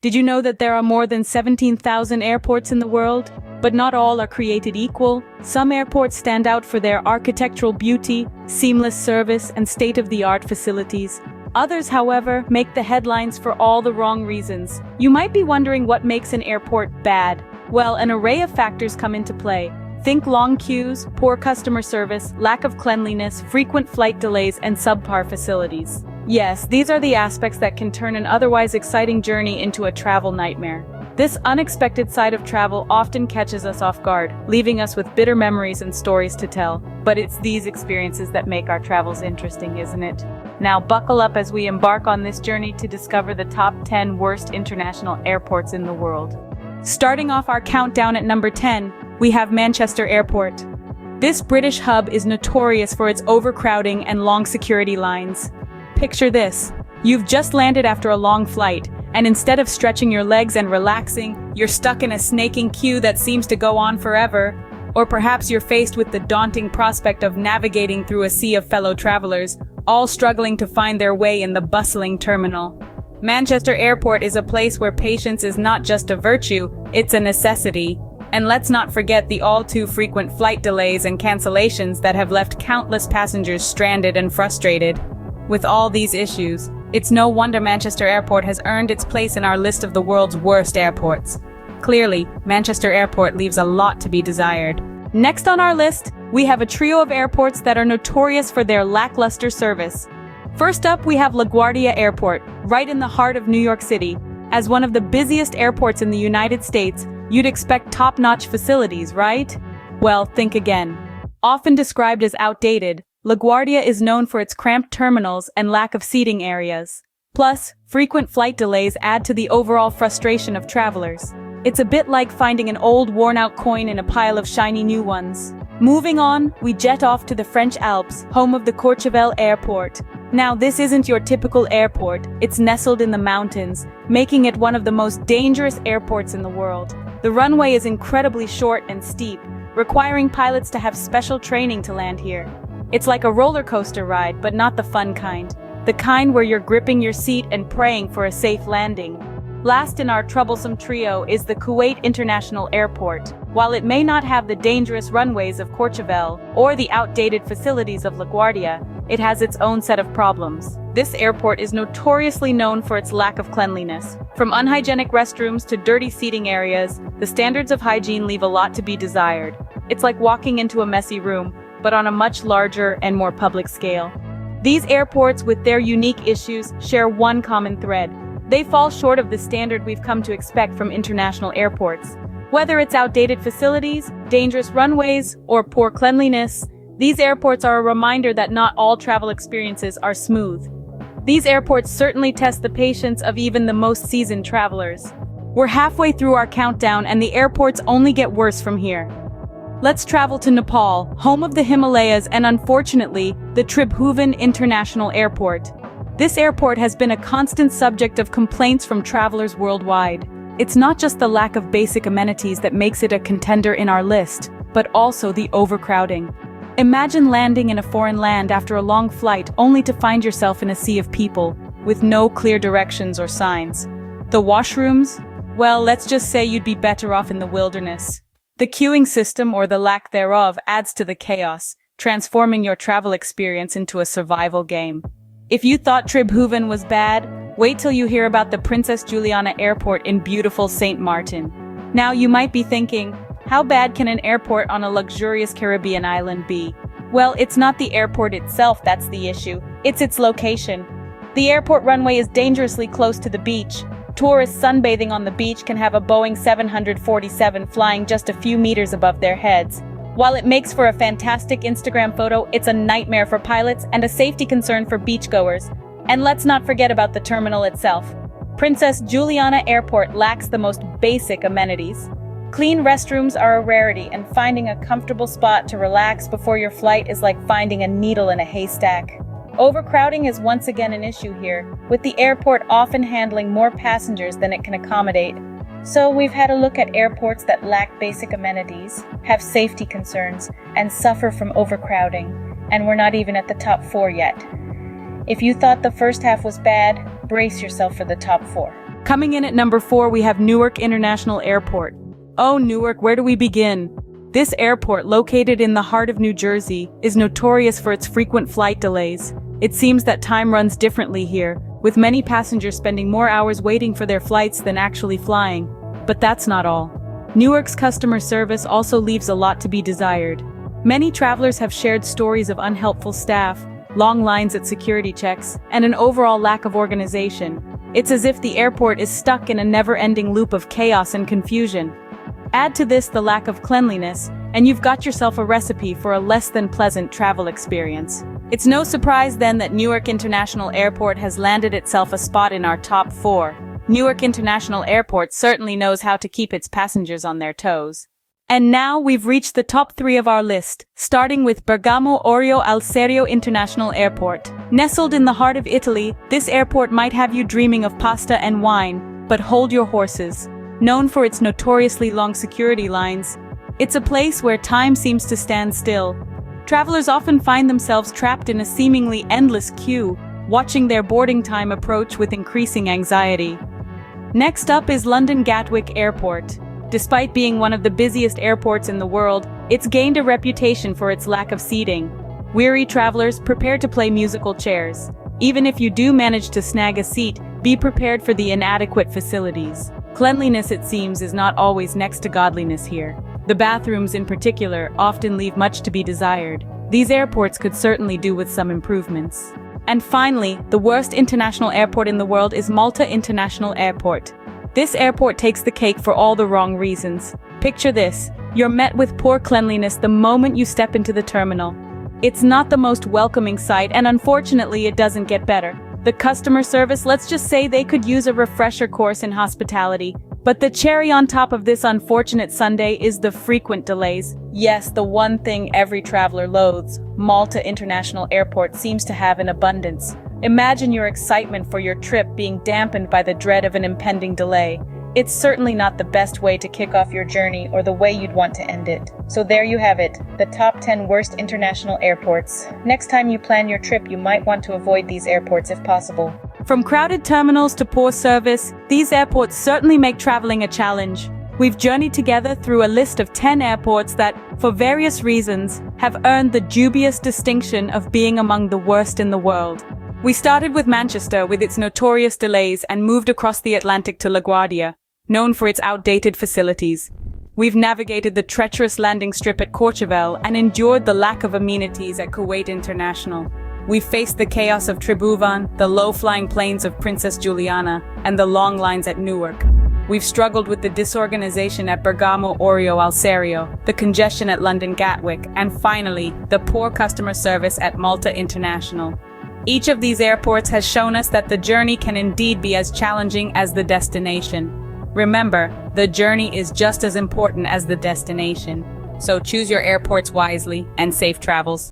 Did you know that there are more than 17,000 airports in the world? But not all are created equal. Some airports stand out for their architectural beauty, seamless service, and state-of-the-art facilities. Others, however, make the headlines for all the wrong reasons. You might be wondering what makes an airport bad. Well, an array of factors come into play. Think long queues, poor customer service, lack of cleanliness, frequent flight delays, and subpar facilities. Yes, these are the aspects that can turn an otherwise exciting journey into a travel nightmare. This unexpected side of travel often catches us off guard, leaving us with bitter memories and stories to tell. But it's these experiences that make our travels interesting, isn't it? Now buckle up as we embark on this journey to discover the top 10 worst international airports in the world. Starting off our countdown at number 10, we have Manchester Airport. This British hub is notorious for its overcrowding and long security lines. Picture this. You've just landed after a long flight, and instead of stretching your legs and relaxing, you're stuck in a snaking queue that seems to go on forever. Or perhaps you're faced with the daunting prospect of navigating through a sea of fellow travelers, all struggling to find their way in the bustling terminal. Manchester Airport is a place where patience is not just a virtue, it's a necessity. And let's not forget the all-too-frequent flight delays and cancellations that have left countless passengers stranded and frustrated. With all these issues, it's no wonder Manchester Airport has earned its place in our list of the world's worst airports. Clearly, Manchester Airport leaves a lot to be desired. Next on our list, we have a trio of airports that are notorious for their lackluster service. First up, we have LaGuardia Airport, right in the heart of New York City. As one of the busiest airports in the United States, you'd expect top-notch facilities, right? Well, think again. Often described as outdated, LaGuardia is known for its cramped terminals and lack of seating areas. Plus, frequent flight delays add to the overall frustration of travelers. It's a bit like finding an old, worn-out coin in a pile of shiny new ones. Moving on, we jet off to the French Alps, home of the Courchevel Airport. Now, this isn't your typical airport. It's nestled in the mountains, making it one of the most dangerous airports in the world. The runway is incredibly short and steep, requiring pilots to have special training to land here. It's like a roller coaster ride, but not the fun kind. The kind where you're gripping your seat and praying for a safe landing. Last in our troublesome trio is the Kuwait International Airport. While it may not have the dangerous runways of Courchevel or the outdated facilities of LaGuardia, it has its own set of problems. This airport is notoriously known for its lack of cleanliness. From unhygienic restrooms to dirty seating areas, the standards of hygiene leave a lot to be desired. It's like walking into a messy room, but on a much larger and more public scale. These airports, with their unique issues, share one common thread. They fall short of the standard we've come to expect from international airports. Whether it's outdated facilities, dangerous runways, or poor cleanliness, these airports are a reminder that not all travel experiences are smooth. These airports certainly test the patience of even the most seasoned travelers. We're halfway through our countdown, and the airports only get worse from here. Let's travel to Nepal, home of the Himalayas and, unfortunately, the Tribhuvan International Airport. This airport has been a constant subject of complaints from travelers worldwide. It's not just the lack of basic amenities that makes it a contender in our list, but also the overcrowding. Imagine landing in a foreign land after a long flight only to find yourself in a sea of people, with no clear directions or signs. The washrooms? Well, let's just say you'd be better off in the wilderness. The queuing system, or the lack thereof, adds to the chaos, transforming your travel experience into a survival game. If you thought Tribhuvan was bad, wait till you hear about the Princess Juliana Airport in beautiful St. Martin. Now you might be thinking, how bad can an airport on a luxurious Caribbean island be? Well, it's not the airport itself that's the issue, it's its location. The airport runway is dangerously close to the beach. Tourists sunbathing on the beach can have a Boeing 747 flying just a few meters above their heads. While it makes for a fantastic Instagram photo, it's a nightmare for pilots and a safety concern for beachgoers. And let's not forget about the terminal itself. Princess Juliana Airport lacks the most basic amenities. Clean restrooms are a rarity, and finding a comfortable spot to relax before your flight is like finding a needle in a haystack. Overcrowding is once again an issue here, with the airport often handling more passengers than it can accommodate. So we've had a look at airports that lack basic amenities, have safety concerns, and suffer from overcrowding, and we're not even at the top 4 yet. If you thought the first half was bad, brace yourself for the top 4. Coming in at number 4, we have Newark International Airport. Oh, Newark, where do we begin? This airport, located in the heart of New Jersey, is notorious for its frequent flight delays. It seems that time runs differently here, with many passengers spending more hours waiting for their flights than actually flying. But that's not all. Newark's customer service also leaves a lot to be desired. Many travelers have shared stories of unhelpful staff, long lines at security checks, and an overall lack of organization. It's as if the airport is stuck in a never-ending loop of chaos and confusion. Add to this the lack of cleanliness, and you've got yourself a recipe for a less than pleasant travel experience. It's no surprise then that Newark International Airport has landed itself a spot in our top 4. Newark International Airport certainly knows how to keep its passengers on their toes. And now we've reached the top 3 of our list, starting with Bergamo Orio al Serio International Airport. Nestled in the heart of Italy, this airport might have you dreaming of pasta and wine, but hold your horses. Known for its notoriously long security lines, it's a place where time seems to stand still. Travelers often find themselves trapped in a seemingly endless queue, watching their boarding time approach with increasing anxiety. Next up is London Gatwick Airport. Despite being one of the busiest airports in the world, it's gained a reputation for its lack of seating. Weary travelers, prepare to play musical chairs. Even if you do manage to snag a seat, be prepared for the inadequate facilities. Cleanliness, it seems, is not always next to godliness here. The bathrooms, in particular, often leave much to be desired. These airports could certainly do with some improvements. And finally, the worst international airport in the world is Malta International Airport. This airport takes the cake for all the wrong reasons. Picture this: you're met with poor cleanliness the moment you step into the terminal. It's not the most welcoming sight, and unfortunately it doesn't get better. The customer service, let's just say they could use a refresher course in hospitality. But the cherry on top of this unfortunate sundae is the frequent delays. Yes, the one thing every traveler loathes, Malta International Airport seems to have in abundance. Imagine your excitement for your trip being dampened by the dread of an impending delay. It's certainly not the best way to kick off your journey or the way you'd want to end it. So there you have it, the top 10 worst international airports. Next time you plan your trip, you might want to avoid these airports if possible. From crowded terminals to poor service, these airports certainly make traveling a challenge. We've journeyed together through a list of 10 airports that, for various reasons, have earned the dubious distinction of being among the worst in the world. We started with Manchester with its notorious delays and moved across the Atlantic to LaGuardia, known for its outdated facilities. We've navigated the treacherous landing strip at Courchevel and endured the lack of amenities at Kuwait International. We've faced the chaos of Tribhuvan, the low-flying planes of Princess Juliana, and the long lines at Newark. We've struggled with the disorganization at Bergamo Orio al Serio, the congestion at London Gatwick, and finally, the poor customer service at Malta International. Each of these airports has shown us that the journey can indeed be as challenging as the destination. Remember, the journey is just as important as the destination. So choose your airports wisely and safe travels.